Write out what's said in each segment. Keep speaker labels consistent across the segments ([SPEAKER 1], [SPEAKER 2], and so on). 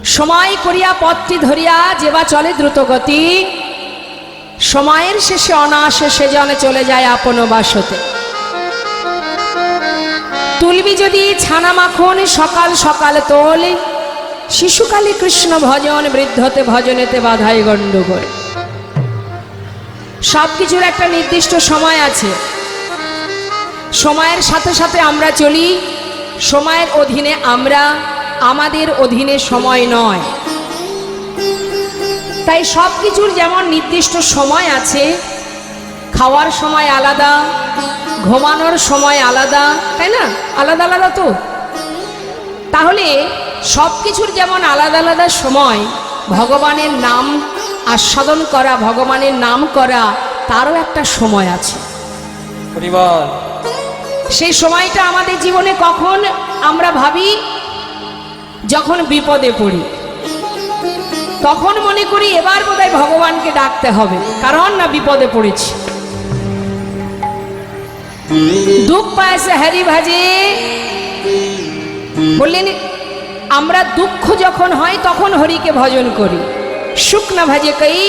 [SPEAKER 1] সময় করিয়া পথটি ধরিয়া যেবা চলে দ্রুতগতি, সময়ের শেষে অনায়াসে সে জনে চলে যায় আপন বাসতে। তুলবি যদি ছানা মাখন সকাল সকাল তোল, শিশুকালে কৃষ্ণ ভজন বৃদ্ধতে ভজনেতে বাধাই গণ্ডগোল। সব কিছুর একটা নির্দিষ্ট সময় আছে। সময়ের সাথে সাথে আমরা চলি, সময়ের অধীনে আমরা, আমাদের অধীনে সময় নয়। তাই সব কিছুর যেমন নির্দিষ্ট সময় আছে, খাওয়ার সময় আলাদা, ঘুমানোর সময় আলাদা, তাই না? আলাদা আলাদা তো। তাহলে সব কিছুর যেমন আলাদা আলাদা সময়, ভগবানের নাম আস্বাদন করা, ভগবানের নাম করা, তারও একটা সময় আছে। সেই সময়টা আমাদের জীবনে কখন আমরা ভাবি, যখন বিপদে পড়ি, তখন মনে করি এবার বোধহয় ভগবানকে ডাকতে হবে, কারণ না বিপদে পড়েছি। দুঃখ পায়সে হরি ভাজে বললেন, আমরা দুঃখ যখন হয় তখন হরিকে ভজন করি। সুখ না ভাজে কই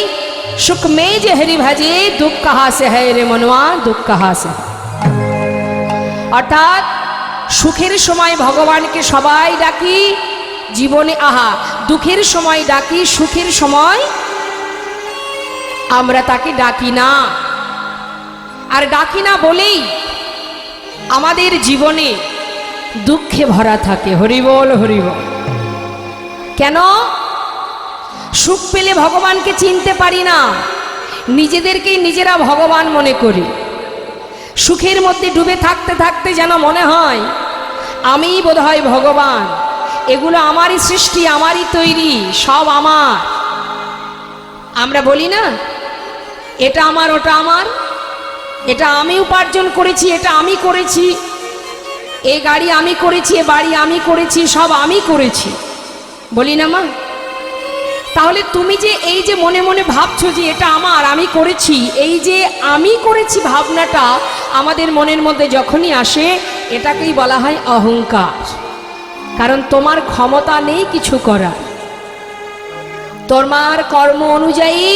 [SPEAKER 1] সুখ মে যে হরি ভাজে, দুঃখ কাহা সে হয় রে মনवा, দুঃখ কাহা সে। অর্থাৎ সুখের সময় ভগবানকে সবাই ডাকি জীবনে, আহা দুঃখের সময় ডাকি, সুখের সময় আমরা তাকে ডাকি না। আর ডাকি না বলেই আমাদের জীবনে দুঃখে ভরা থাকে। হরিবল হরিবল। কেন? সুখ পেলে ভগবানকে চিনতে পারি না, নিজেদেরকেই নিজেরা ভগবান মনে করি। সুখের মধ্যে ডুবে থাকতে থাকতে যেন মনে হয় আমিই বোধহয় ভগবান, এগুলো আমারই সৃষ্টি, আমারই তৈরি, সব আমার। আমরা বলি না, এটা আমার, ওটা আমার, এটা আমি উপার্জন করেছি, এটা আমি করেছি, এই গাড়ি আমি করেছি, এ বাড়ি আমি করেছি, সব আমি করেছি, বলি না মা? তাহলে তুমি যে এই যে মনে মনে ভাবছো যে এটা আমার, আমি করেছি, এই যে আমি করেছি ভাবনাটা আমাদের মনের মধ্যে যখনই আসে, এটাকেই বলা হয় অহংকার। কারণ তোমার ক্ষমতা নেই কিছু করার। তোমার কর্ম অনুযায়ী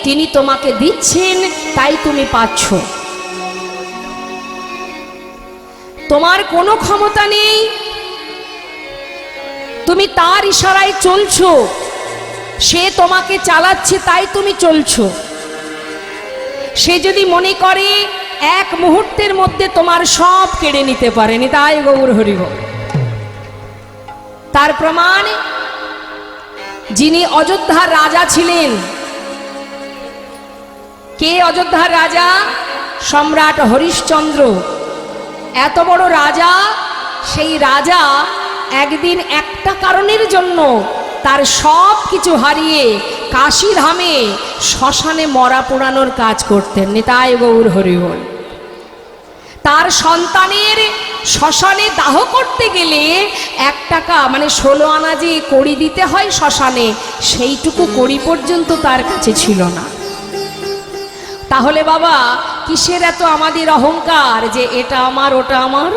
[SPEAKER 1] তিনি তোমাকে দিচ্ছেন, তাই তুমি পাচ্ছ। তোমার কোনো ক্ষমতা নেই, তুমি তার ইশারায় চলছো, সে তোমাকে চালাচ্ছে তাই তুমি চলছো। সে যদি মনে করে এক মুহূর্তের মধ্যে তোমার সব কেড়ে নিতে পারেনি, তাই গৌর হরিব। তার প্রমাণ, যিনি অযোধ্যার রাজা ছিলেন। কে অযোধ্যার রাজা? সম্রাট হরিশ্চন্দ্র। এত বড় রাজা, সেই রাজা একদিন একটা কারণের জন্য তার সব কিছু হারিয়ে কাশীধামে শ্মশানে মরা পোড়ানোর কাজ করতেন। নিতাই গৌর হরিবল। তার সন্তানের শ্মশানে দাহ করতে গেলে 1 টাকা মানে 16 আনা যে কড়ি দিতে হয় শ্মশানে, সেইটুকু কড়ি পর্যন্ত তার কাছে ছিল না। তাহলে বাবা কিসের এত আমাদের অহংকার যে এটা আমার, ওটা আমার?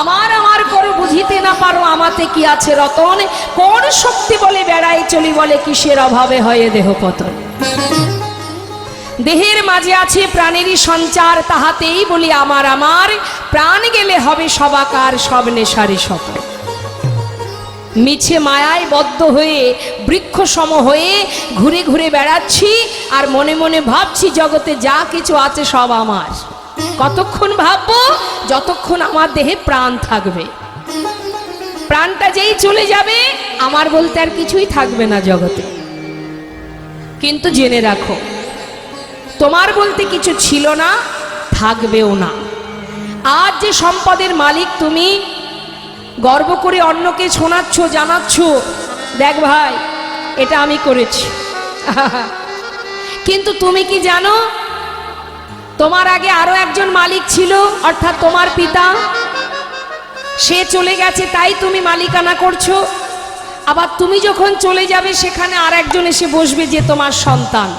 [SPEAKER 1] আমার আমার করে বুঝিতে না পারো আমাতে কি আছে রতন, কোন শক্তি বলে বেড়াই চলি বলে কিসের অভাবে হয়ে দেহ পতন। দেহের মাঝে আছে প্রাণেরই সঞ্চার, তাহাতেই বলি আমার আমার, প্রাণ গেলে হবে সবাকার সব নেশারি শত। মিছে মায়ায় বদ্ধ হয়ে বৃক্ষ সম হয়ে ঘুরে ঘুরে বেড়াচ্ছি, আর মনে মনে ভাবছি জগতে যা কিছু আছে সব আমার। কতক্ষণ ভাববো? যতক্ষণ আমার দেহে প্রাণ থাকবে। প্রাণটা যেই চলে যাবে, আমার বলতে আর কিছুই থাকবে না জগতে। কিন্তু জেনে রাখো, তোমার বলতে কিছু ছিল না, থাকবেও না। আজ যে সম্পদের মালিক তুমি, গর্ব করে অন্যকে শোনাচ্ছ, জানাচ্ছ, দেখ ভাই এটা আমি করেছি। কিন্তু তুমি কি জানো, তোমার আগে আরো একজন মালিক ছিল, অর্থাৎ তোমার পিতা। সে চলে গেছে তাই তুমি মালিকানা করছো। আবার তুমি যখন চলে যাবে সেখানে আর একজন এসে বসবে যে তোমার সন্তান।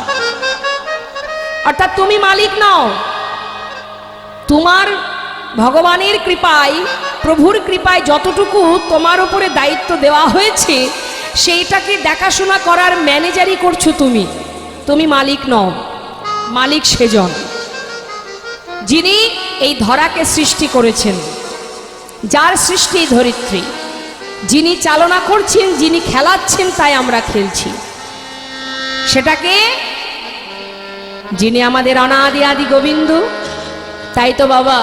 [SPEAKER 1] অর্থাৎ তুমি মালিক নও। তোমার ভগবানের কৃপায়, প্রভুর কৃপায় যতটুকু তোমার উপরে দায়িত্ব দেওয়া হয়েছে, সেইটাকে দেখাশোনা করার ম্যানেজারই করছো তুমি, তুমি মালিক নও, মালিক সেজন যিনি এই ধরাকে সৃষ্টি করেছেন, যার সৃষ্টি ধরিত্রী, যিনি চালনা করছেন, যিনি খেলাচ্ছেন, তাই আমরা খেলছি। সেটাকে যিনি আমাদের অনাদি আদি গোবিন্দ। তাই তো বাবা,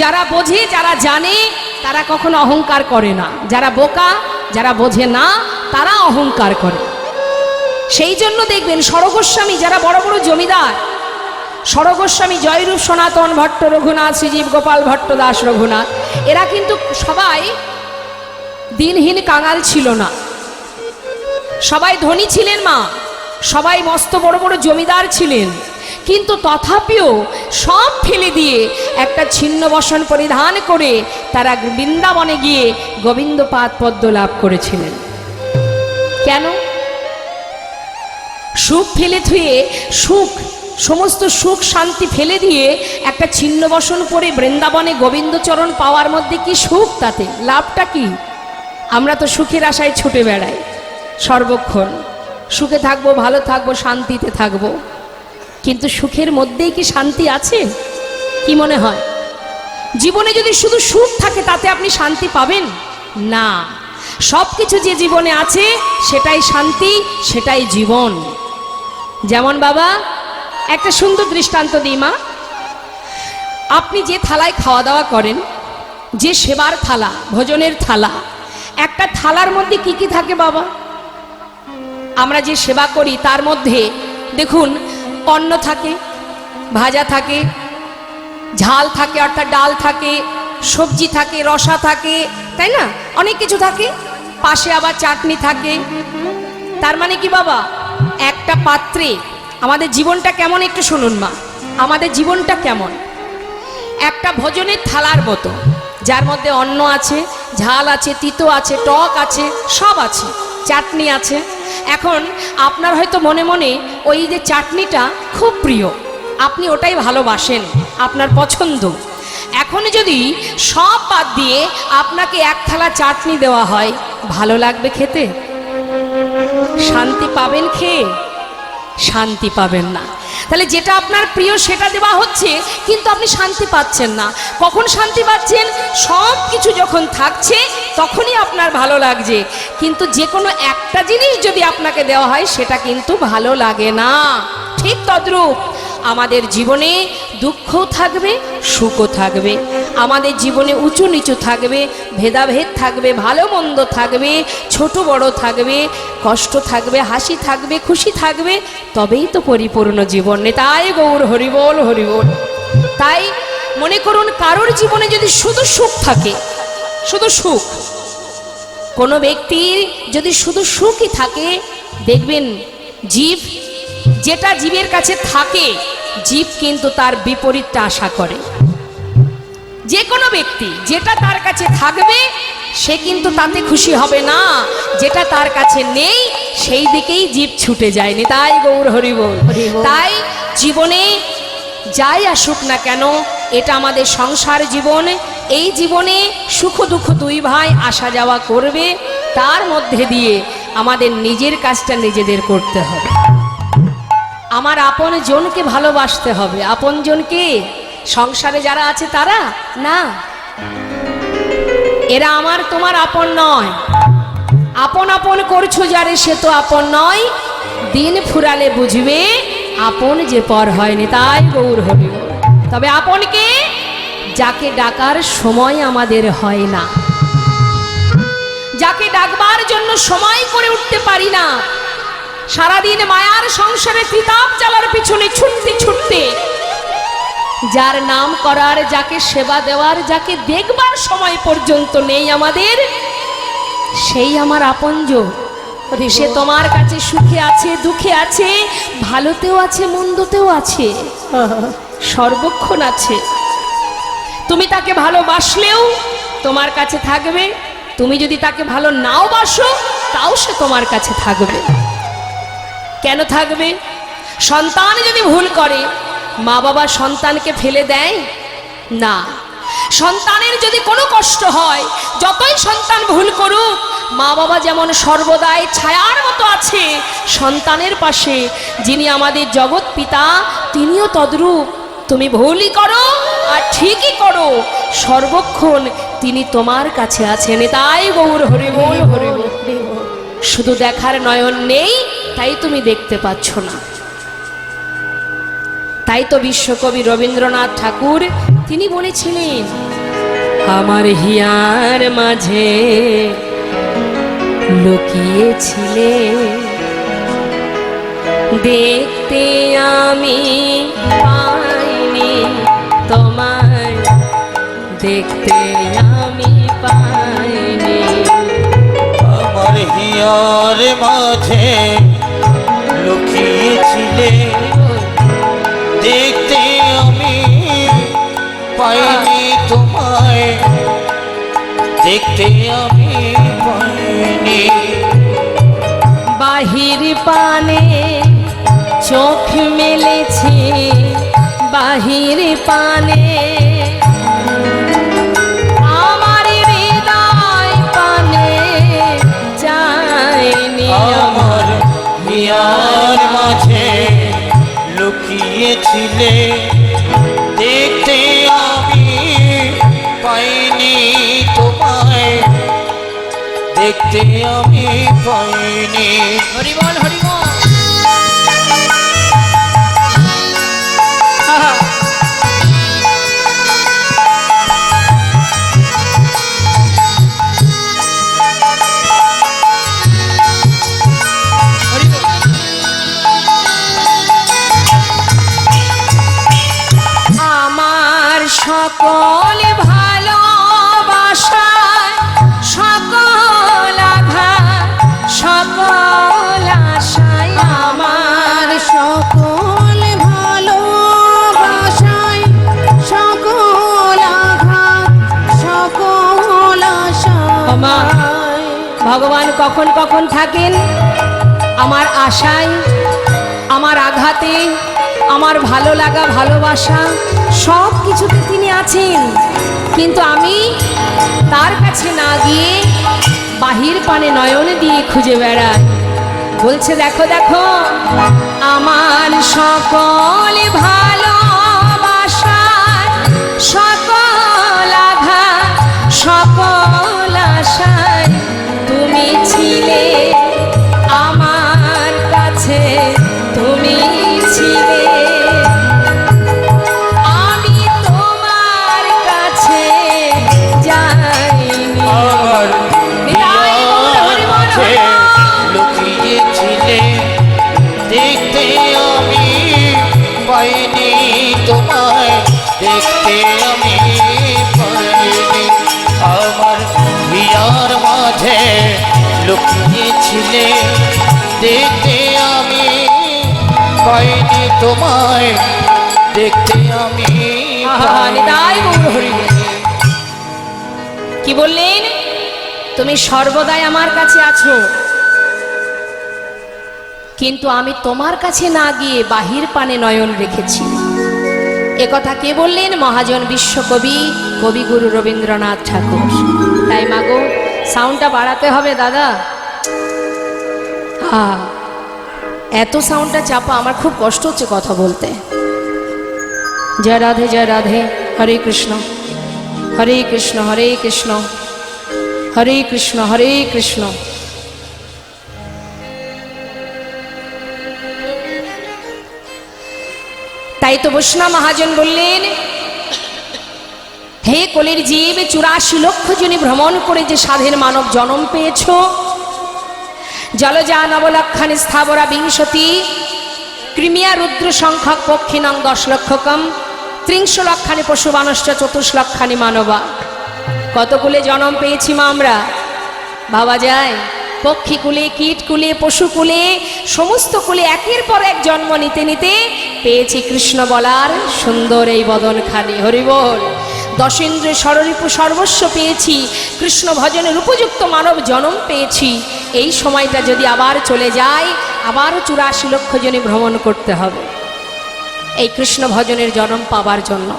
[SPEAKER 1] যারা বোঝে, যারা জানে, তারা কখনো অহংকার করে না। যারা বোকা, যারা বোঝে না, তারা অহংকার করে। সেই জন্য দেখবেন সরগোস্বামী, যারা বড় বড় জমিদার, সরগোস্বামী, জয়রূপ সনাতন ভট্ট রঘুনাথ, শ্রীজীব গোপাল ভট্ট দাস রঘুনাথ, এরা কিন্তু সবাই দিনহীন কাঙাল ছিল না, সবাই ধনী ছিলেন মা, সবাই মস্ত বড় বড় জমিদার ছিলেন। কিন্তু তথাপিও সব ফেলে দিয়ে একটা ছিন্ন বসন পরিধান করে তারা বৃন্দাবনে গিয়ে গোবিন্দ পাদ পদ্ম লাভ করেছিলেন। কেন? সুখ ফেলে থুয়ে, সুখ, সমস্ত সুখ শান্তি ফেলে দিয়ে একটা ছিন্ন বসন পরে বৃন্দাবনে গোবিন্দচরণ পাওয়ার মধ্যে কি সুখ? তাতে লাভটা কি? আমরা তো সুখের আশায় ছুটে বেড়াই সর্বক্ষণ, সুখে থাকবো, ভালো থাকবো, শান্তিতে থাকবো, কিন্তু সুখের মধ্যেই কি শান্তি আছে? কি মনে হয়? জীবনে যদি শুধু সুখ থাকে তাতে আপনি শান্তি পাবেন না। সব কিছু যে জীবনে আছে সেটাই শান্তি, সেটাই জীবন। যেমন বাবা, একটা সুন্দর দৃষ্টান্ত দিই মা। আপনি যে থালায় খাওয়া দাওয়া করেন, যে সেবার থালা, ভোজনের থালা, একটা থালার মধ্যে কি কি থাকে বাবা? আমরা যে সেবা করি তার মধ্যে দেখুন, অন্ন থাকে, ভাজা থাকে, ঝাল থাকে অর্থাৎ ডাল থাকে, সবজি থাকে, রসা থাকে, তাই না? অনেক কিছু থাকে, পাশে আবার চাটনি থাকে। তার মানে কি বাবা, একটা পাত্রে আমাদের জীবনটা কেমন একটু শুনুন মা, আমাদের জীবনটা কেমন? একটা ভোজনের থালার মতো, যার মধ্যে অন্ন আছে, ঝাল আছে, তিতো আছে, টক আছে, সব আছে, চাটনি আছে। এখন আপনার হয়তো মনে মনে ওই যে চাটনিটা খুব প্রিয়, আপনি ওটাই ভালোবাসেন, আপনার পছন্দ। এখন যদি সব বাদ দিয়ে আপনাকে এক থালা চাটনি দেওয়া হয়, ভালো লাগবে খেতে? শান্তি পাবেন খেয়ে? শান্তি পাবেন না। তাহলে যেটা আপনার প্রিয় সেটা দেওয়া হচ্ছে, কিন্তু আপনি শান্তি পাচ্ছেন না। কখন শান্তি পাচ্ছেন? সব কিছু যখন থাকছে তখনই আপনার ভালো লাগছে, কিন্তু যে কোনো একটা জিনিস যদি আপনাকে দেওয়া হয় সেটা কিন্তু ভালো লাগে না। ঠিক তদ্রূপ আমাদের জীবনে দুঃখও থাকবে, সুখও থাকবে, আমাদের জীবনে উঁচু নিচু থাকবে, ভেদাভেদ থাকবে, ভালো মন্দ থাকবে, ছোট বড় থাকবে, কষ্ট থাকবে, হাসি থাকবে, খুশি থাকবে, তবেই তো পরিপূর্ণ জীবন। তাই গৌর হরিবোল হরিবোল। তাই মনে করুন, কারোর জীবনে যদি শুধু সুখ থাকে, শুধু সুখ, কোনো ব্যক্তির যদি শুধু সুখই থাকে, দেখবেন জীব, যেটা জীবের কাছে থাকে, জীব কিন্তু তার বিপরীতটা আশা করে। যে কোনো ব্যক্তি যেটা তার কাছে থাকবে সে কিন্তু তাতে খুশি হবে না, যেটা তার কাছে নেই সেই দিকেই জীব ছুটে যায়নি। তাই গৌর হরিবোল। তাই জীবনে যাই আসুক না কেন, এটা আমাদের সংসার জীবন, এই জীবনে সুখ দুঃখ দুই ভাই আসা যাওয়া করবে, তার মধ্যে দিয়ে আমাদের নিজের কাজটা নিজেদের করতে হবে। আমার আপন জনকে ভালোবাসতে হবে। আপন জনকে সংসারে যারা আছে তারা না, এরা আমার তোমার আপন নয়। আপন আপন করছো যারে সে তো আপন নয়, দিন ফুরালে বুঝবে আপন যে পর হয়নি। তাই গৌর হরি। তবে আপনকে, যাকে ডাকার সময় আমাদের হয় না, যাকে ডাকবার জন্য সময় করে উঠতে পারি না, সারাদিন মায়ার সংসারে তিতাব জ্বালার পিছনে ছুটতে ছুটতে, যার নাম করার, যাকে সেবা দেওয়ার, যাকে দেখবার সময় পর্যন্ত নেই আমাদের, সেই আমার আপনজন। সে তোমার কাছে সুখে আছে, দুঃখে আছে, ভালোতেও আছে, মন্দতেও আছে, সর্বক্ষণ আছে। তুমি তাকে ভালোবাসলেও তোমার কাছে থাকবে, তুমি যদি তাকে ভালো নাও বাসো তাও সে তোমার কাছে থাকবে। কেন থাকবে? সন্তান যদি ভুল করে, মা বাবা সন্তানকে ফেলে দেয় না। সন্তানের যদি কোনো কষ্ট হয়, যতই সন্তান ভুল করুক, মা বাবা যেমন সর্বদাই ছায়ার মতো আছে সন্তানের পাশে, যিনি আমাদের জগৎ পিতা তিনিও তদ্রূপ। তুমি ভুলই করো আর ঠিকই করো, সর্বক্ষণ তিনি তোমার কাছে আছেন। তাই গৌর হরি বল হরি বল। শুধু দেখার নয়ন নেই, তাই তুমি দেখতে পাচ্ছ না। তাই তো বিশ্বকবি রবীন্দ্রনাথ ঠাকুর তিনি বলেছিলেন, আমার হিয়ার মাঝে লুকিয়েছিলে, দেখতে আমি পাইনি তোমায়, দেখতে আমি পাইনি।
[SPEAKER 2] আমার হিয়ার মাঝে লুকিয়েছিলে, দেখতে আমি পাইনি তোমায়, দেখতে আমি পাইনি।
[SPEAKER 1] বাহির পানে চোখ মেলেছি, বাহির পানে আমার হৃদয় পানে যায়নি।
[SPEAKER 2] আমার হিয়ার মাঝে লুকিয়েছিলে, দেখতে আমি পাইনি তোমায়, দেখতে আমি পাইনি।
[SPEAKER 1] হরি বল হরি বল। আমার সকল ভালোবাসায় সকল আঘাত সকল আশায়, আমার
[SPEAKER 3] সকল ভালোবাসায় সকল আঘাত সকল
[SPEAKER 1] আমা
[SPEAKER 3] আশায়।
[SPEAKER 1] ভগবান কখন কখন থাকেন? আমার আশায়, আমার আঘাতে, আমার ভালো লাগা ভালোবাসা সব কিছুতে তিনি আছেন। কিন্তু আমি তার কাছে না গিয়ে বাহির পানে নয়ন দিয়ে খুঁজে বেড়াই। বলছে দেখো দেখো, আমার সকল ভালোবাসা সকল আঘাত সকল আশায় তুমি ছিলে আমার কাছে, তুমি ছিলে আমি তোমার কাছে যাইনি।
[SPEAKER 2] আমার হিয়ার মাঝে লুকিয়েছিলে, দেখতে আমি পাইনি তোমায়, দেখতে আমি পাইনি। আমার হিয়ার মাঝে লুকিয়েছিলে, দেখতে আমি পাইনি তোমায়, দেখতে আমি
[SPEAKER 1] নিতাই গৌর হরি বল। কি বললেন? তুমি সর্বদাই আমার কাছে আছো, কিন্তু আমি তোমার কাছে না গিয়ে বাহির পানে নয়ন রেখেছি। একথা কে বললেন? মহাজন বিশ্বকবি কবিগুরু রবীন্দ্রনাথ ঠাকুর। তাই মাগো সাউন্ডটা বাড়াতে হবে দাদা। হ্যাঁ, এত সাউন্ডটা চাপা, আমার খুব কষ্ট হচ্ছে কথা বলতে। জয় রাধে জয় রাধে, হরে কৃষ্ণ হরে কৃষ্ণ হরে কৃষ্ণ হরে কৃষ্ণ হরে কৃষ্ণ। তাই তো বৈষ্ণব মহাজন বললেন, হে কলির জীব, 84 লক্ষ জনে ভ্রমণ করে যে সাধের মানব জন্ম পেয়েছ, জলজা নবলক্ষানি স্থাবরা বিংশতি ক্রিমিয়া রুদ্র সংখ্যক পক্ষিণং 10 লক্ষকম 30 লক্ষানি পশু মানুষ্ঠ 24 লক্ষানি মানবা। কতকুলে জন্ম পেয়েছি মা আমরা, ভাবা যায়? পক্ষী কুলে, কীট কুলে, পশু কুলে, সমস্ত কুলে একের পর এক জন্ম নিতে নিতে পেয়েছি কৃষ্ণ বলার সুন্দর এই বদনখানি। হরি বল। দশেন্দ্রে ষড়রিপু সর্বস্ব পেয়েছি, কৃষ্ণ ভজনের উপযুক্ত মানব জন্ম পেয়েছি। এই সময়টা যদি আবার চলে যায়, আবারও 84 লক্ষ জনে ভ্রমণ করতে হবে এই কৃষ্ণ ভজনের জন্ম পাবার জন্য।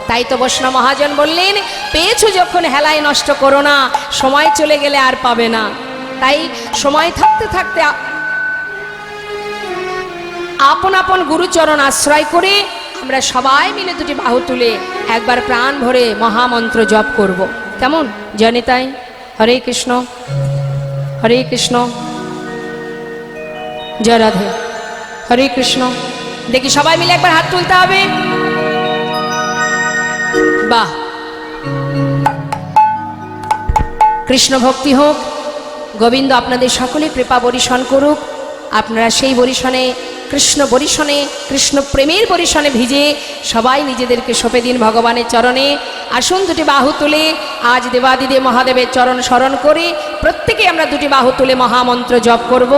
[SPEAKER 1] তাই তো বৈষ্ণব মহাজন বললেন, পেয়েছো যখন হেলায় নষ্ট করো না, সময় চলে গেলে আর পাবে না। তাই সময় থাকতে থাকতে আপন আপন গুরুচরণ আশ্রয় করে আমরা সবাই মিলে দুটি বাহু তুলে একবার প্রাণ ভরে মহামন্ত্র জপ করব। কেমন? জনিতাই হরে কৃষ্ণ হরে কৃষ্ণ, জয় রাধে, হরে কৃষ্ণ। দেখি সবাই মিলে একবার হাত তুলতে হবে। বাহ, কৃষ্ণ ভক্তি হোক, গোবিন্দ আপনাদের সকলে কৃপা বরিশন করুক। আপনারা সেই বরিশনে কৃষ্ণ প্রেমের বরিশনে ভিজে সবাই নিজেদেরকে সঁপে দিন ভগবানের চরণে। আসুন দুটি বাহু তুলে আজ দেবাদিদেব মহাদেবের চরণ স্মরণ করে প্রত্যেকে আমরা দুটি বাহু তুলে মহামন্ত্র জপ করব।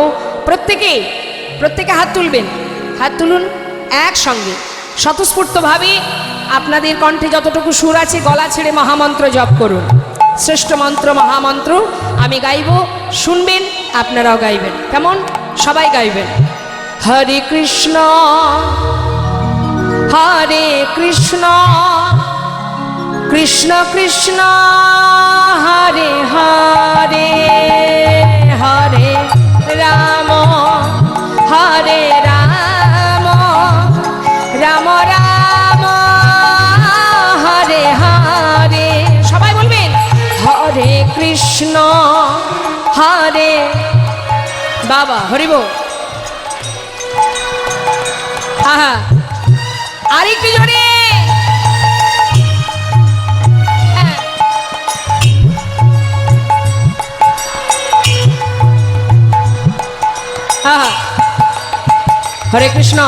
[SPEAKER 1] প্রত্যেকে হাত তুলবেন, হাত তুলুন একসঙ্গে স্বতঃস্ফূর্তভাবে আপনাদের কণ্ঠে যতটুকু সুর আছে গলা ছেড়ে মহামন্ত্র জপ করুন। শ্রেষ্ঠ মন্ত্র মহামন্ত্র আমি গাইব, শুনবেন, আপনারাও গাইবেন। কেমন? সবাই গাইবেন। হরে কৃষ্ণ হরে কৃষ্ণ কৃষ্ণ কৃষ্ণ হরে হরে, হরে রাম হরে রাম, রাম রাম হরে হরে। সবাই বলবেন হরে কৃষ্ণ হরে, বাবা হরিব। আহা, আরেকটু জোরে। হরে কৃষ্ণ।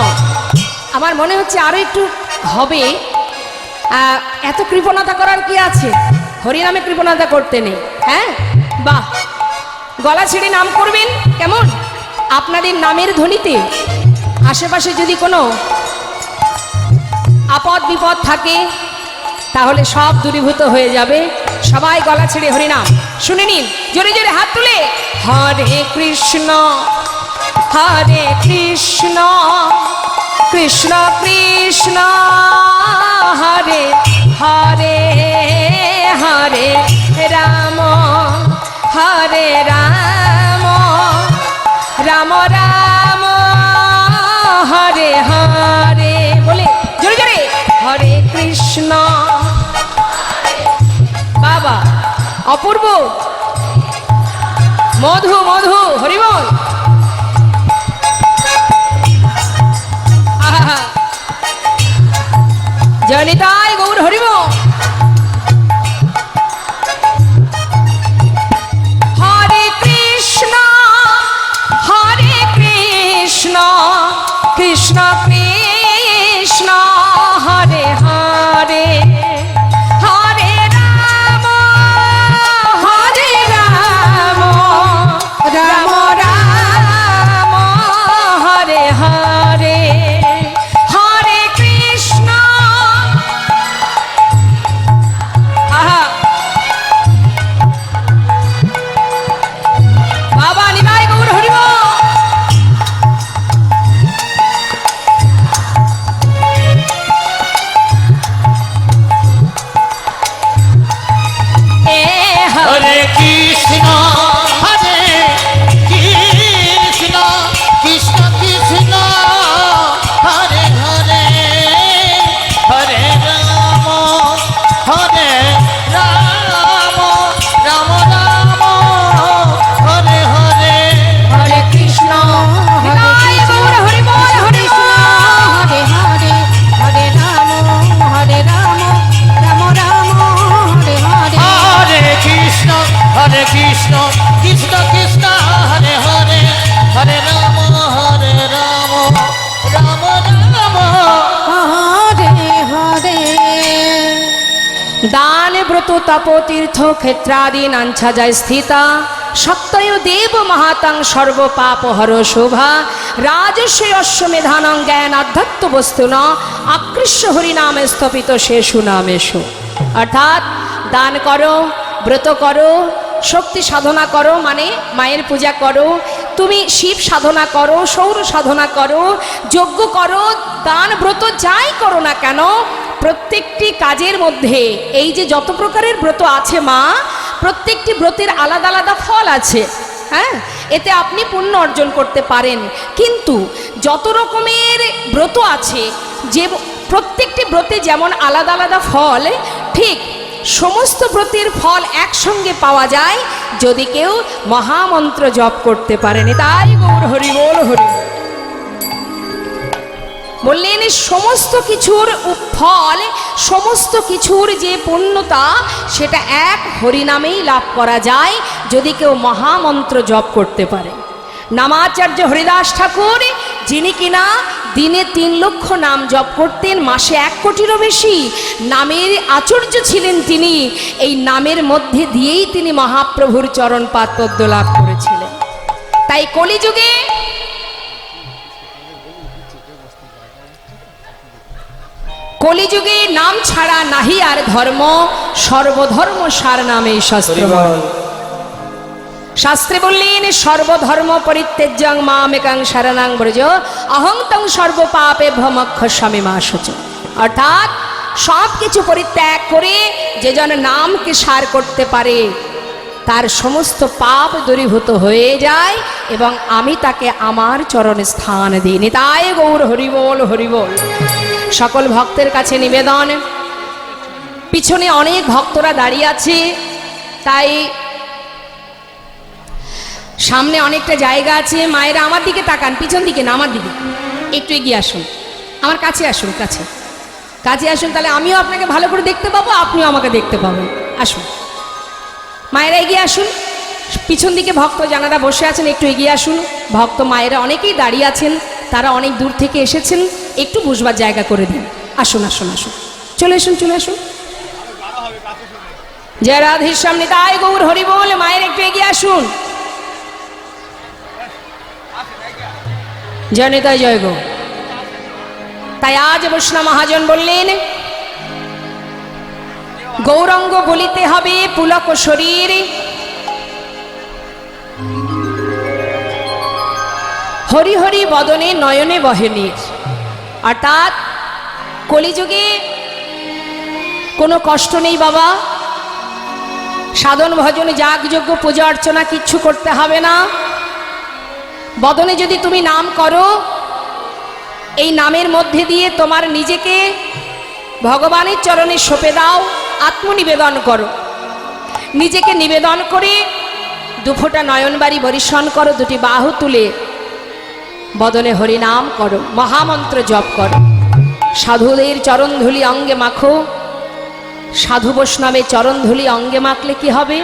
[SPEAKER 1] আমার মনে হচ্ছে আরো একটু হবে। এত কৃপণতা করার কি আছে? হরিনামে কৃপণতা করতে নেই। হ্যাঁ, বাহ, গলা ছেড়ে নাম করবেন। কেমন? আপনাদের নামের ধ্বনিতে আশেপাশে যদি কোনো আপদ বিপদ থাকে তাহলে সব দূরীভূত হয়ে যাবে। সবাই গলা ছেড়ে হরিনাম শুনে নিন, জোরে জোরে হাত তুলে। হরে কৃষ্ণ হরে কৃষ্ণ কৃষ্ণ কৃষ্ণ হরে হরে, হরে রাম হরে রাম, রাম রাম হরে হরে। বলে জোরে জোরে হরে কৃষ্ণ। বাবা অপূর্ব, মধু মধু, হরিবল। জনিতাই গৌর হরিবল। হরে কৃষ্ণ কৃষ্ণ কৃষ্ণ হরে হরে, হরে রাম রাম রাম হরে হরে, হরে কৃষ্ণ। আহা, বাবা নিমাই গৌর হরিব।
[SPEAKER 2] হরে কৃষ্ণ হরে কৃষ্ণ কৃষ্ণ কৃষ্ণ হরে হরে, হরে রাম রাম রাম হরে হরে,
[SPEAKER 1] হরে কৃষ্ণ নিতাই গৌর হরিবল। হরে
[SPEAKER 3] হরে হরে, হরে রাম রাম রাম হরে হরে।
[SPEAKER 2] হরে কৃষ্ণ কৃষ্ণ কৃষ্ণ হরে হরে, হরে রাম রাম রাম
[SPEAKER 3] হরে হরে।
[SPEAKER 1] দান ব্রত তপ তীর্থ ক্ষেত্রাদি নাঞ্ছা যায় স্থিতা, সত্যয় দেব মহাতাং সর্ব পাপ হর শোভা, রাজস্ব অশ্বমেধানং জ্ঞান আধ্যাত্ম বস্তু ন, আকৃষ্য হরিনামে স্থপিত শেষু নামেশু। অর্থাৎ দান করো, ব্রত করো, শক্তি সাধনা করো, মানে মায়ের পূজা করো, তুমি শিব সাধনা করো, সৌর সাধনা করো, যজ্ঞ করো, দান ব্রত যাই করো না কেন, প্রত্যেকটি কাজের মধ্যে এই যে যত প্রকারের ব্রত আছে মা, প্রত্যেকটি ব্রতের আলাদা আলাদা ফল আছে। হ্যাঁ, এতে আপনি পুণ্য অর্জন করতে পারেন। কিন্তু যত রকমের ব্রত আছে, যে প্রত্যেকটি ব্রতে যেমন আলাদা আলাদা ফল, ঠিক সমস্ত ব্রতের ফল একসঙ্গে পাওয়া যায় যদি কেউ মহামন্ত্র জপ করতে পারেন। তাই গৌর হরি বল হরি বল। বললেন সমস্ত কিছুর ফল, সমস্ত কিছুর যে পুণ্যতা, সেটা এক হরিনামেই লাভ করা যায় যদি কেউ মহামন্ত্র জপ করতে পারে। নামাচার্য হরিদাস ঠাকুর, যিনি কিনা দিনে 3 লক্ষ নাম জপ করতেন, মাসে 1 কোটিরও বেশি নামের আচার্য ছিলেন তিনি, এই নামের মধ্যে দিয়েই তিনি মহাপ্রভুর চরণ পাদ পদ্ম লাভ করেছিলেন। তাই কলিযুগে কলিযুগে নাম ছাড়া নাহি আর ধর্ম, সর্বধর্ম সার নামে শাস্ত্র। শাস্ত্রে বললেন সর্বধর্ম পরিত্যাজ্যং মামেকং শরণং ব্রজ অহং তং সর্ব পাপেভ্যো মোক্ষয়িষ্যামি মা শুচি। অর্থাৎ সব কিছু পরিত্যাগ করে যে জন নামকে সার করতে পারে তার সমস্ত পাপ দূরীভূত হয়ে যায় এবং আমি তাকে আমার চরণে স্থান দিই। নিতাই গৌর হরি বল হরি বল। সকল ভক্তের কাছে নিবেদন, পিছনে অনেক ভক্তরা দাঁড়িয়ে আছে, তাই সামনে অনেকটা জায়গা আছে। মায়েরা আমার দিকে তাকান, পিছন দিকে না, আমার দিকে একটু এগিয়ে আসুন, আমার কাছে আসুন, কাছে আসুন, তাহলে আমিও আপনাকে ভালো করে দেখতে পাবো, আপনিও আমাকে দেখতে পাবেন। আসুন মায়েরা, এগিয়ে আসুন। পিছন দিকে ভক্ত যারা বসে আছেন একটু এগিয়ে আসুন। ভক্ত মায়েরা অনেকেই দাঁড়িয়ে আছেন, তারা অনেক দূর থেকে এসেছেন, একটু বসবার জায়গা করে দিন। আসুন আসুন আসুন, চলে আসুন চলে আসুন। জয় রাধের সামনে তাই গৌর হরি বল। মায়ের একটু এগিয়ে আসুন। জয় নিতাই জয় গো। তাই আজ বৈষ্ণব মহাজন বললেন গৌরাঙ্গ বলিতে হবে পুলক শরীর, হরি হরি বদনে নয়নে বহে নীর। অর্থাৎ কলিযুগে কোনো কষ্ট নেই বাবা, সাধন ভজন যাগযজ্ঞ পূজা অর্চনা কিচ্ছু করতে হবে না। বদনে যদি তুমি নাম করো, এই নামের মধ্যে দিয়ে তোমার নিজেকে ভগবানের চরণে সঁপে দাও, আত্মনিবেদন করো। নিজেকে নিবেদন করে 2 ফোঁটা নয়নবাড়ি বরিশন করো, 2টি বাহু তুলে বদনে হরিনাম করো, মহামন্ত্র জপ করো। সাধুদের চরণধুলি অঙ্গে মাখো। সাধু বৈষ্ণবের চরণধুলি অঙ্গে মাখলে কি হবে?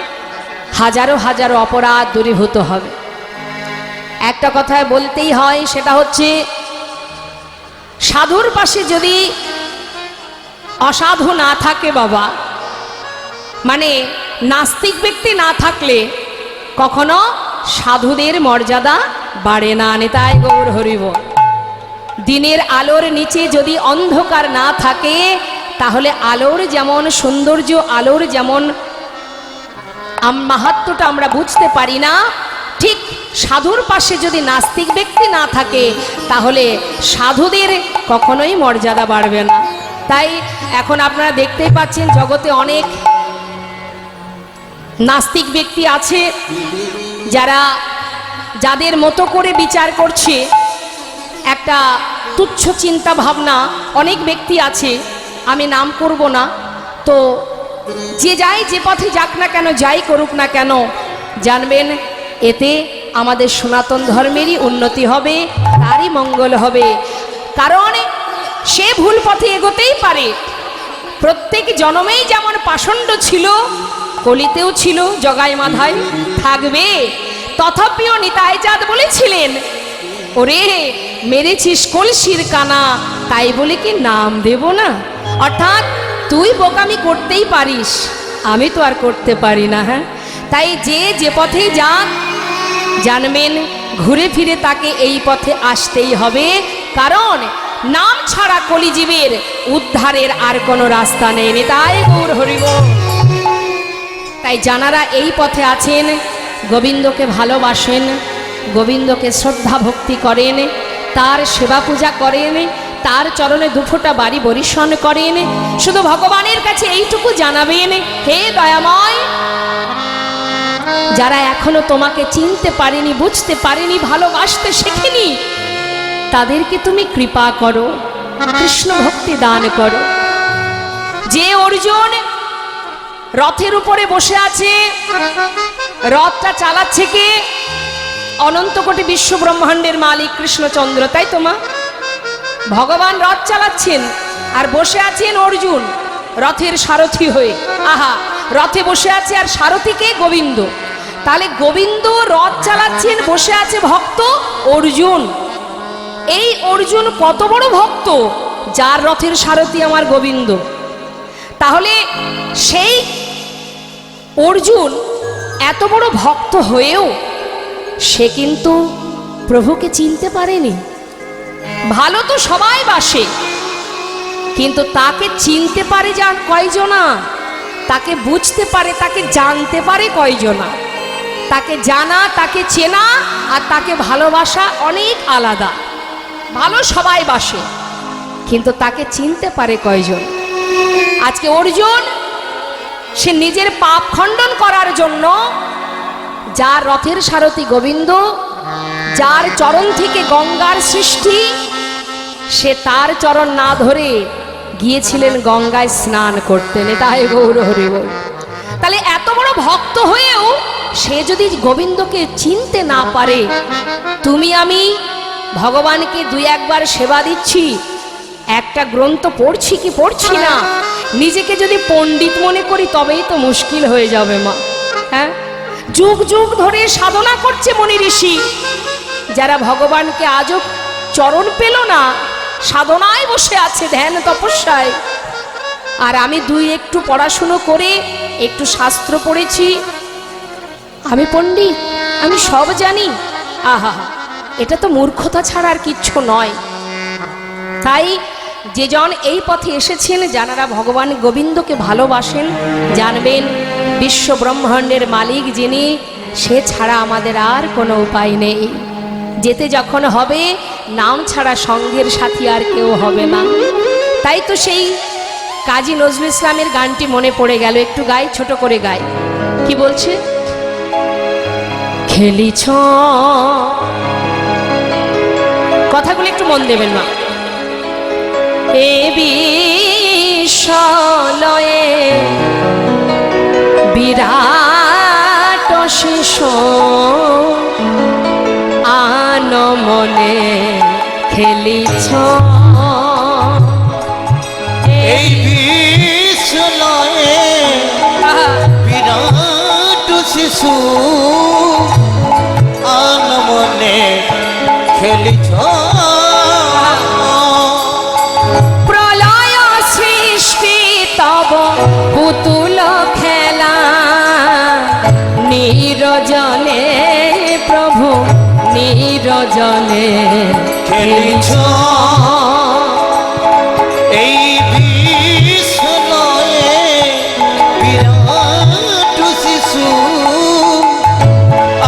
[SPEAKER 1] হাজারো হাজারো অপরাধ দূরীভূত হবে। একটা কথায় বলতেই হয়, সেটা হচ্ছে সাধুর পাশে যদি অসাধু না থাকে বাবা, মানে নাস্তিক ব্যক্তি না থাকলে কখনো সাধুদের মর্যাদা বাড়ে না। নিতাই গৌর হরি বল। দিনের আলোর নিচে যদি অন্ধকার না থাকে, তাহলে আলোর যেমন সৌন্দর্য, আলোর যেমন মাহাত্ম্যটা আমরা বুঝতে পারি না, ঠিক সাধুর পাশে যদি নাস্তিক ব্যক্তি না থাকে, তাহলে সাধুদের কখনোই মর্যাদা বাড়বে না। তাই এখন আপনারা দেখতেই পাচ্ছেন জগতে অনেক নাস্তিক ব্যক্তি আছে, যাদের মতো করে বিচার করছে, একটা তুচ্ছ চিন্তা ভাবনা। অনেক ব্যক্তি আছে, আমি নাম করব না, তো যে যাই যে পথে যাক না কেন, যাই করুক না কেন, জানবেন এতে আমাদের সনাতন ধর্মেরই উন্নতি হবে, তারই মঙ্গল হবে। কারণ সে ভুল পথে এগোতেই পারে। প্রত্যেক জন্মেই যেমন পাষণ্ড ছিল, কলিতেও ছিল, জগায় মাধায় থাকবে। তথাপিও নিতাই চাঁদ বলেছিলেন, ওরে মেরেছিস কলসির কানা, তাই বলে কি নাম দেব না? অর্থাৎ তুই বোকামি করতেই পারিস, আমি তো আর করতে পারি না। হ্যাঁ, তাই যে পথেই যাক, জানবেন ঘুরে ফিরে তাকে এই পথে আসতেই হবে। কারণ নাম ছাড়া কলিজীবের উদ্ধারের আর কোনো রাস্তা নেই। নিতাই গৌর হরি বল। তাই যারা এই পথে আছেন, গোবিন্দকে ভালোবাসেন, গোবিন্দকে শ্রদ্ধা ভক্তি করেন, তার সেবা পূজা করেন, তার চরণে 2 ফোঁটা বাড়ি বরিশন করেন, শুধু ভগবানের কাছে এইটুকু জানাবেন, হে দয়াময়, যারা এখনো তোমাকে চিনতে পারেনি, বুঝতে পারেনি, ভালোবাসতে শেখেনি, তাদেরকে তুমি কৃপা করো, কৃষ্ণ ভক্তি দান করো। যে অর্জুন রথের উপরে বসে আছে, রথটা চালাচ্ছে কে? অনন্ত কোটি বিশ্ব ব্রহ্মাণ্ডের মালিক কৃষ্ণচন্দ্র, তাই তো মা? ভগবান রথ চালাচ্ছেন আর বসে আছেন অর্জুন রথের সারথি হয়ে। আহা, রথে বসে আছে আর সারথিকে গোবিন্দ। তাহলে গোবিন্দ রথ চালাচ্ছেন, বসে আছে ভক্ত অর্জুন। এই অর্জুন কত বড় ভক্ত, যার রথের সারথি আমার গোবিন্দ। তাহলে সেই অর্জুন এত বড় ভক্ত হয়েও সে কিন্তু প্রভুকে চিনতে পারেনি। ভালো তো সবাই বাসে, কিন্তু তাকে চিনতে পারে যার কয়জনা, তাকে বুঝতে পারে, তাকে জানতে পারে কয়জনা। তাকে জানা, তাকে চেনা আর তাকে ভালোবাসা অনেক আলাদা। ভালো সবাই বাসে, কিন্তু তাকে চিনতে পারে কয়জন। আজকে অর্জুন সে নিজের পাপ খণ্ডন করার জন্য, যার রথের সারথি গোবিন্দ, যার চরণ থেকে গঙ্গার সৃষ্টি, সে তার চরণ না ধরে গিয়েছিলেন গঙ্গায় স্নান করতেন। এটাই গৌর হরি বল। তাহলে এত বড় ভক্ত হয়েও সে যদি গোবিন্দকে চিনতে না পারে, তুমি আমি ভগবানকে দুই একবার সেবা দিচ্ছি, একটা গ্রন্থ পড়ছি কি পড়ছি না, নিজেকে যদি পণ্ডিত মনে করি তবেই তো মুশকিল হয়ে যাবে মা। হ্যাঁ, যুগ যুগ ধরে সাধনা করছে মুনি ঋষি, যারা ভগবানকে আজও চরণ পেল না, সাধনায় বসে আছে, ধ্যান তপস্যায়। আর আমি দুই একটু পড়াশুনো করে একটু শাস্ত্র পড়েছি, আমি পণ্ডিত, আমি সব জানি। আহা, এটা তো মূর্খতা ছাড়া আর কিচ্ছু নয়। তাই যে জন এই পথে এসেছেন, যারা ভগবান গোবিন্দকে ভালোবাসেন, জানবেন বিশ্ব ব্রহ্মাণ্ডের মালিক যিনি, সে ছাড়া আমাদের আর কোনো উপায় নেই। যেতে যখন হবে, নাম ছাড়া সঙ্গের সাথী আর কেউ হবে না। তাই তো সেই কাজী নজরুল ইসলামের গানটি মনে পড়ে গেল, একটু গাই, ছোট করে গাই। কি বলছে? খেলিছ, কথাগুলো একটু মন দেবেন মা। এ বিশ্বলয়ে বিরাট শিশু আন মনে খেলিছ,
[SPEAKER 2] এই বিশ্বলয়ে বিরাট শিশু আন মনে খেলিছ।
[SPEAKER 1] প্রলয় সৃষ্টি তব পুতুল খেলা, নিরজনে প্রভু নিরজনে
[SPEAKER 2] খেলিছ। এই বিশ্বলয়ে বিরাট শিশু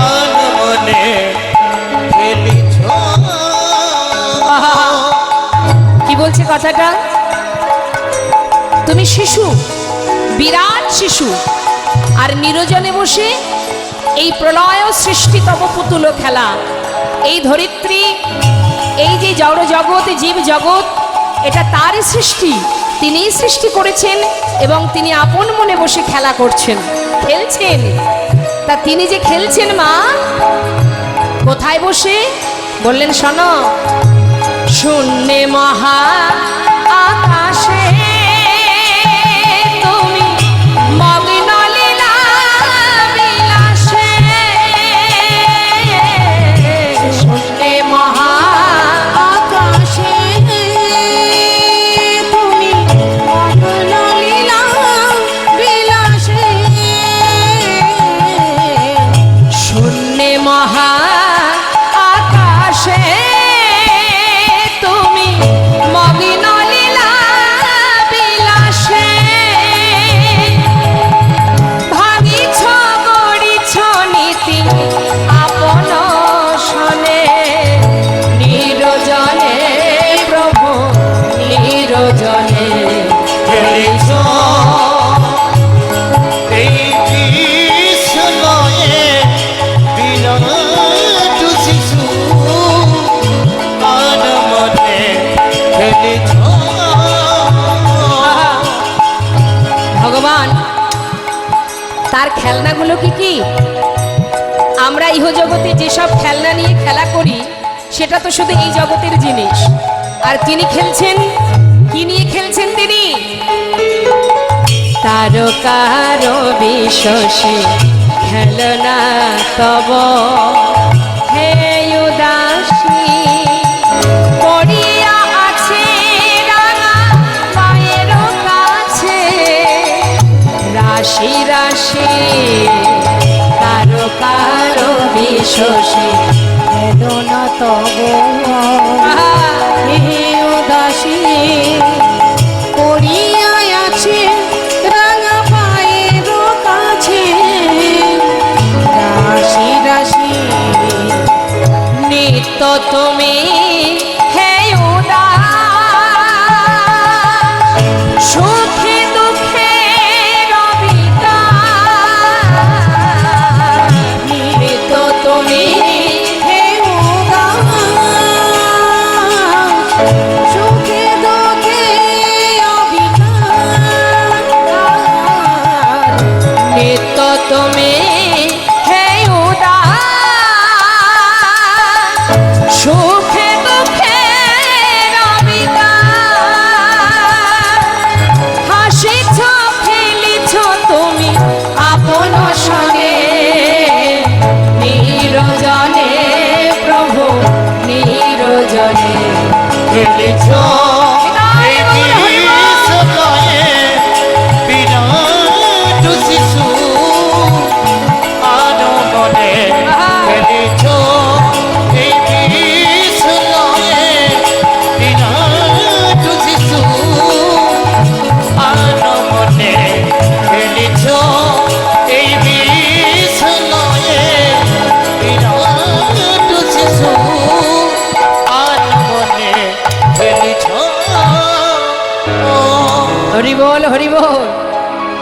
[SPEAKER 2] আন মনে খেলিছ।
[SPEAKER 1] কি বলছে কথাটা? তুমি শিশু, বিরাট শিশু, আর নিরজনে বসে এই প্রলয় সৃষ্টি তব পুতুল খেলা। এই ধরিত্রী, এই যে জড় জগৎ, জীব জগৎ, এটা তারই সৃষ্টি, তিনিই সৃষ্টি করেছেন এবং তিনি আপন মনে বসে খেলা করছেন, খেলছেন। তা তিনি যে খেলছেন মা, কোথায় বসে? বললেন শোনো, শূন্যে মহা আকাশে তুমি মগ্ন লীলা বিলাসে, শূন্যে মহা
[SPEAKER 3] আকাশে তুমি মগ্ন লীলা বিলাসে,
[SPEAKER 1] শূন্যে মহা আকাশে তুমি মগ্ন লীলা বিলাসে, ভাঙিছ গড়িছ নীতি আপন শনে, নিরজনে প্রভু নিরজনে
[SPEAKER 2] খেলিছ। এই বিশ্বলয়ে
[SPEAKER 1] খেলনাগুলো কি কি? আমরা ইহজগতে যেসব খেলনা নিয়ে খেলা করি সেটা তো শুধু এই জগতের জিনিস। আর তিনি খেলছেন কি নিয়ে খেলছেন? তিনি তারকার বিশ্বসে খেলনা তব হে উদাসী পড়িয়া আছে রাঙা পায়ের কাছে রাশি রাশি তারকার বিশ্বসে
[SPEAKER 3] খেলনা তব হে উদাসী পড়িয়া আছে রাঙা পায়ের কাছে রাশি রাশি
[SPEAKER 1] নিত্য তুমি হে উদাস সুখে দুঃখে রবিদাস নিত্য তুমি
[SPEAKER 3] হে উদাস সুখে দুঃখে অবিকার
[SPEAKER 1] নিত্য তুমি হে উদাস সুখে দুঃখে রবিদাস হাসিছ খেলিছ তুমি আপন সঙ্গে নিরজনে প্রভু নিরজনে
[SPEAKER 2] খেলিছ এই বিশ্বলয়ে বিরাট শিশু আনমনে খেলিছ এই বিশ্বলয়ে বিরাট শিশু আনমনে খেলিছ এই বিশ্বলয়ে বিরাট শিশু আনমনে খেলিছ।
[SPEAKER 1] হরিবল হরিবল।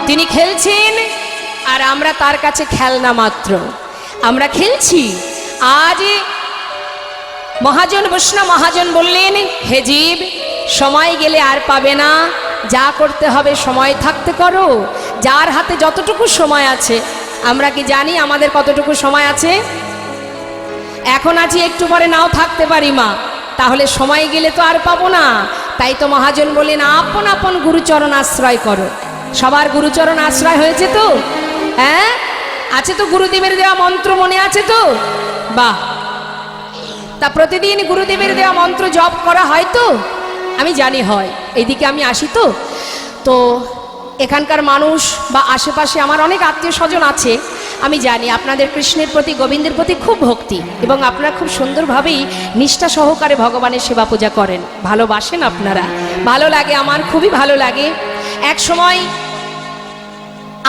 [SPEAKER 1] তিনি খেলছেন আর আমরা তার কাছে খেলনা মাত্র। আমরা খেলছি। আজ মহাজন বৈষ্ণব মহাজন বললেন, হে জীব, সময় গেলে আর পাবে না, যা করতে হবে সময় থাকতে করো। যার হাতে যতটুকু সময় আছে, আমরা কি জানি আমাদের কতটুকু সময় আছে? এখন আছি, একটু পরে নাও থাকতে পারি মা, তাহলে সময় গেলে তো আর পাবো না। তাই তো মহাজন বলেন, আপন আপন গুরুচরণ আশ্রয় করো। সবার গুরুচরণ আশ্রয় হয়েছে তো? হ্যাঁ, আছে তো? গুরুদেবের দেওয়া মন্ত্র মনে আছে তো? বাহ, তা প্রতিদিন গুরুদেবের দেওয়া মন্ত্র জপ করা হয় তো? আমি জানি হয়। এইদিকে আমি আসি তো তো এখানকার মানুষ বা আশেপাশে আমার অনেক আত্মীয় স্বজন আছে। আমি জানি আপনাদের কৃষ্ণের প্রতি, গোবিন্দের প্রতি খুব ভক্তি, এবং আপনারা খুব সুন্দরভাবেই নিষ্ঠা সহকারে ভগবানের সেবা পূজা করেন, ভালোবাসেন আপনারা। ভালো লাগে, আমার খুবই ভালো লাগে। এক সময়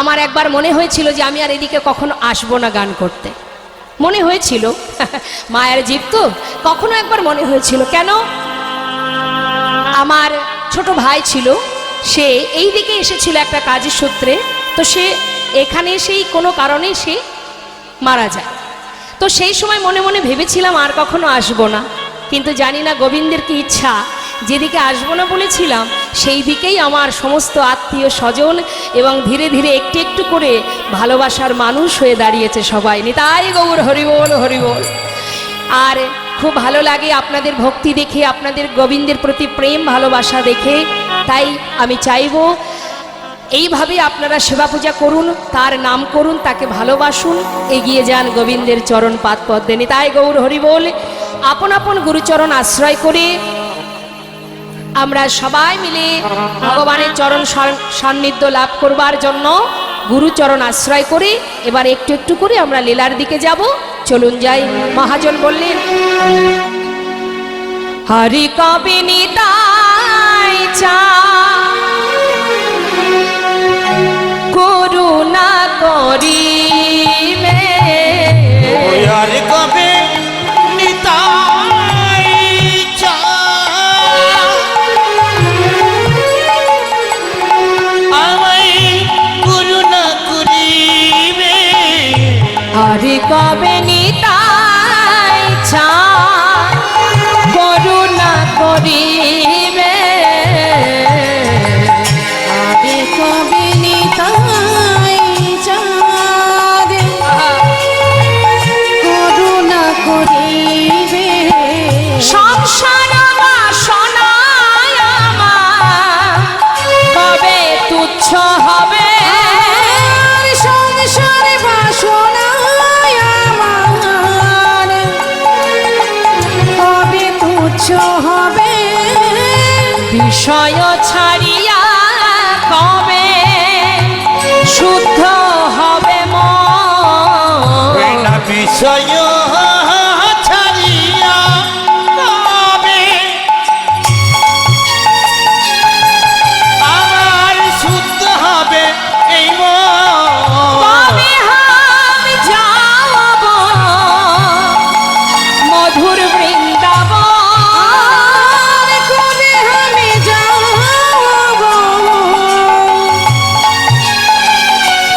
[SPEAKER 1] আমার একবার মনে হয়েছিল যে আমি আর এদিকে কখনো আসবো না গান করতে, মনে হয়েছিল। মায়ের জীব তো, কখনো একবার মনে হয়েছিল। কেন? আমার ছোট ভাই ছিল, সে এই দিকে এসেছিল একটা কাজের সূত্রে। তো সে এখানে এসেই কোনো কারণে সে মারা যায়। তো সেই সময় মনে মনে ভেবেছিলাম আর কখনো আসবো না, কিন্তু জানি না গোবিন্দের কি ইচ্ছা, যেদিকে আসবো না বলেছিলাম সেই দিকেই আমার সমস্ত আত্মীয় স্বজন এবং ধীরে ধীরে একটু একটু করে ভালোবাসার মানুষ হয়ে দাঁড়িয়েছে সবাই। নিতাই গৌর হরিবোল হরিবোল। আর খুব ভালো লাগে আপনাদের ভক্তি দেখে, আপনাদের গোবিন্দের প্রতি প্রেম ভালোবাসা দেখে। তাই আমি চাইবো এইভাবে আপনারা সেবা পূজা করুন, তার নাম করুন, তাকে ভালোবাসুন, এগিয়ে যান গোবিন্দের চরণ পাদ পদ্মে। নিতাই গৌর হরিবোল। আপন আপন গুরুচরণ আশ্রয় করে আমরা সবাই মিলে ভগবানের চরণ সান্নিধ্য লাভ করবার জন্য গুরুচরণ আশ্রয় করে এবার একটু একটু করে আমরা লীলার দিকে যাব। চলুন যাই। মহাজন বললেন, হরি কবি নিতাই চা করুণা করিবে
[SPEAKER 2] আর কবে নিতাই চা আমায় করুণা করিবে।
[SPEAKER 1] হরি কবে নিতাই চা করুণা করিবে
[SPEAKER 3] আবে কবে নিতাই চা
[SPEAKER 1] বিষয় ছাড়িয়া কবে শুদ্ধ হবে মন
[SPEAKER 2] বিনা বিষয় ছাড়িয়া কবে আমার শুদ্ধ হবে এই
[SPEAKER 1] কবে আমি যাব মধুর বৃন্দাবন
[SPEAKER 3] কবে আমি যাব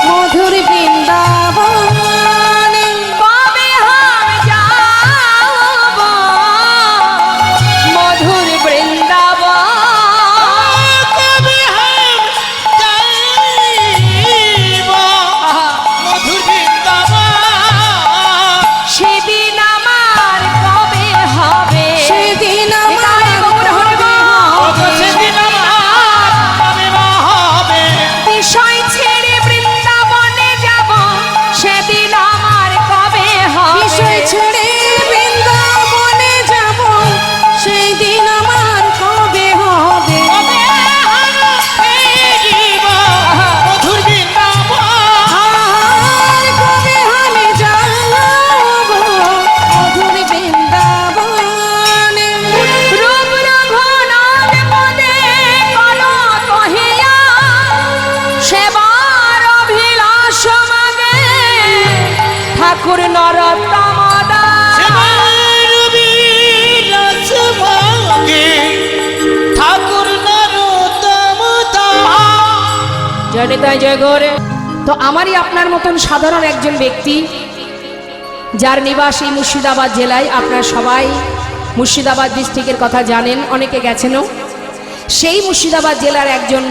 [SPEAKER 3] মধুর বৃন্দাবনে
[SPEAKER 1] কবে আমি যাব মধুর বৃন্দাবন
[SPEAKER 2] কবে যাইব মধুর বৃন্দাবন
[SPEAKER 1] সেদিন আমার কবে হবে
[SPEAKER 3] সেদিন আমার
[SPEAKER 1] গৌর হরিবল।
[SPEAKER 3] হবে।
[SPEAKER 2] সেদিন আমার কবে হবে
[SPEAKER 1] বিষয় ছেড়ে বৃন্দাবনে যাব সেদিন আমার কবে হবে
[SPEAKER 3] বিষয় ছেড়ে বৃন্দাবনে যাব সেই দিন আমার কবে হবে
[SPEAKER 2] ফিরিব মধুর বৃন্দাবন
[SPEAKER 3] আর কবে আমি যাব মধুর বৃন্দাবনে
[SPEAKER 1] রূপ রঘুনাথ পদে কলো কহিয়া সেবার অভিলাষ মাগে ঠাকুর নরোত্তম দাস
[SPEAKER 2] সেবার বিলাস মাগে ঠাকুর নরোত্তম দাস।
[SPEAKER 1] জনিতায় জয় গৌরে। তো আমারই আপনার মতন সাধারণ একজন ব্যক্তি যার নিবাস এই মুর্শিদাবাদ জেলায়, আপনারা সবাই মুর্শিদাবাদ ডিস্ট্রিক্টের কথা জানেন, অনেকে গেছেনও। সেই মুর্শিদাবাদ জেলার একজন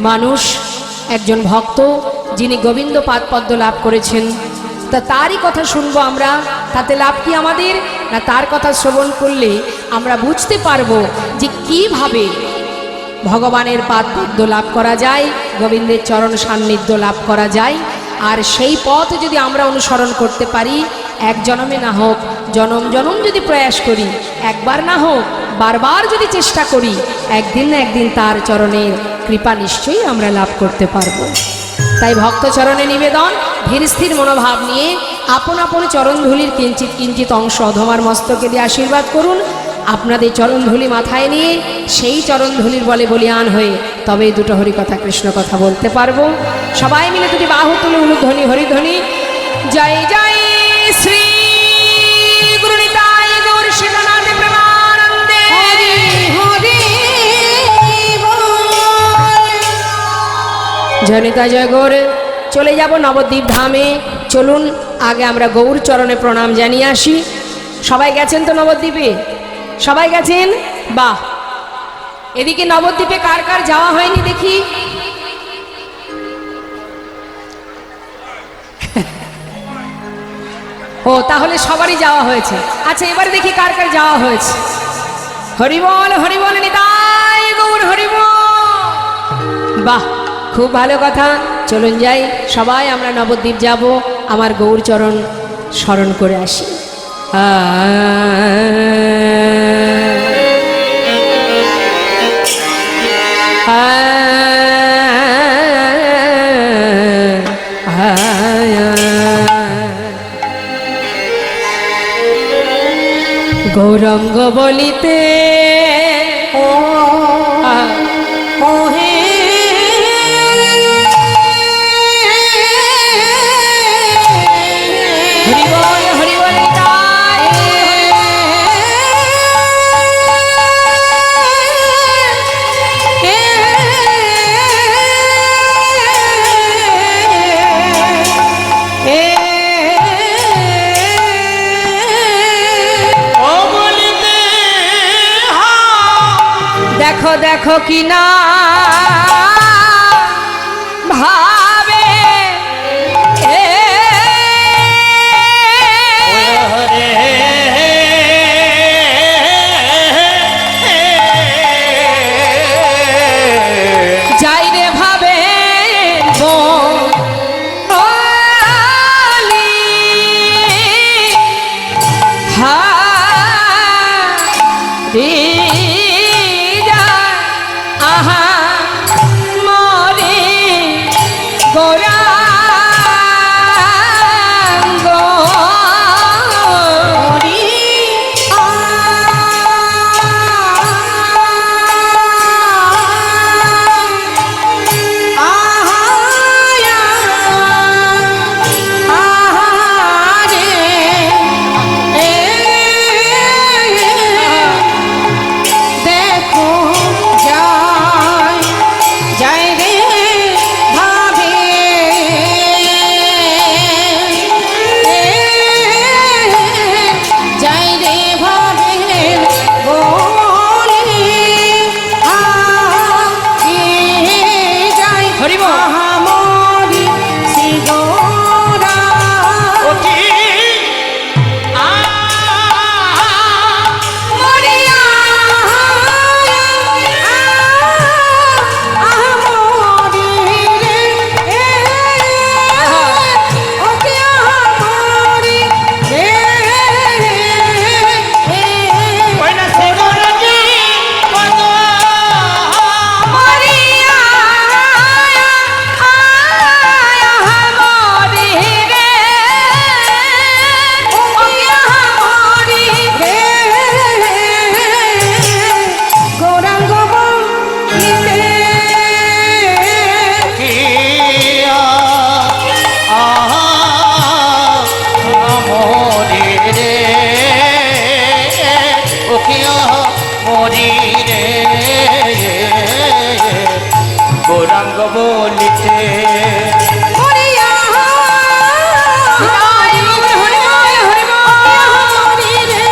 [SPEAKER 1] মানুষ, একজন ভক্ত, যিনি গোবিন্দ পাদপদ্ম লাভ করেছেন, তা তারই কথা শুনবো আমরা। তাতে লাভ কি আমাদের? না তার কথা শ্রবণ করলে আমরা বুঝতে পারবো যে কিভাবে ভগবানের পাদপদ্ম লাভ করা যায়, গোবিন্দের চরণ সান্নিধ্য লাভ করা যায়। আর সেই পথ যদি আমরা অনুসরণ করতে পারি, এক জনমে না হোক জনম জনম যদি প্রয়াস করি, একবার না হোক বারবার যদি চেষ্টা করি, একদিন না একদিন তার চরণের কৃপা নিশ্চয়ই আমরা লাভ করতে পারবো। তাই ভক্ত চরণে নিবেদন, ধীর স্থির মনোভাব নিয়ে আপন আপন চরণধুলির কিঞ্চিত কিঞ্চিত অংশ অধমার মস্তকে দিয়ে আশীর্বাদ করুন। আপনাদের চরণধুলি মাথায় নিয়ে সেই চরণধুলির বলে বলিয়ান হয়ে তবে এই দুটো হরিকথা কৃষ্ণ কথা বলতে পারবো। সবাই মিলে দুটি বাহু তুলে উলুধ্বনি হরিধ্বনি জয় জয় শ্রী গুরু নিতাই গৌর শিবনাথ প্রেমানন্দে।
[SPEAKER 3] হরি হরি বল।
[SPEAKER 1] জয় নিতাই জয় গৌর। চলে যাব নবদ্বীপ ধামে। চলুন আগে আমরা গৌর চরণে প্রণাম জানিয়ে আসি। সবাই গেছেন তো নবদ্বীপে? সবাই গেছেন? বাহ। এদিকে নবদ্বীপে কার কার যাওয়া হয়নি দেখি? ও তাহলে সবারই যাওয়া হয়েছে। আচ্ছা এবারে দেখি কার কার যাওয়া হয়েছে। হরিবল হরিবল নিতাই গৌর হরিবল। বাহ, খুব ভালো কথা। চলুন যাই সবাই আমরা নবদ্বীপ যাব, আমার গৌরচরণ স্মরণ করে আসি। গৌরঙ্গ বলিতে
[SPEAKER 3] ওহে
[SPEAKER 1] হরিবল হরিবল নিতাই।
[SPEAKER 2] ও বলিতে
[SPEAKER 1] দেখো দেখো কি না ভাবে
[SPEAKER 2] হরে
[SPEAKER 1] যাই রে ভাবে বলি
[SPEAKER 2] মরি রে গৌরাঙ্গ বলিতে
[SPEAKER 3] হরিয়া হরি হরি হরি রে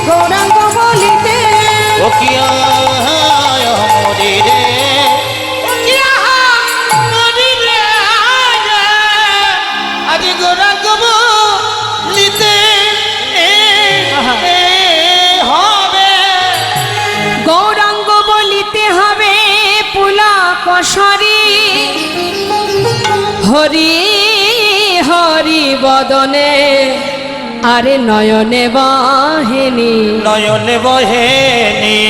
[SPEAKER 3] গৌরাঙ্গ বলিতে
[SPEAKER 2] ও কিয়া মরি রে মরি রে আজ গৌরাঙ্গ বলিতে হবে
[SPEAKER 1] গৌরাঙ্গ বলিতে হবে পুলা কসরি হরি হরি বদনে আরে নয়নে বাহিনী
[SPEAKER 2] নয়ন বহেনি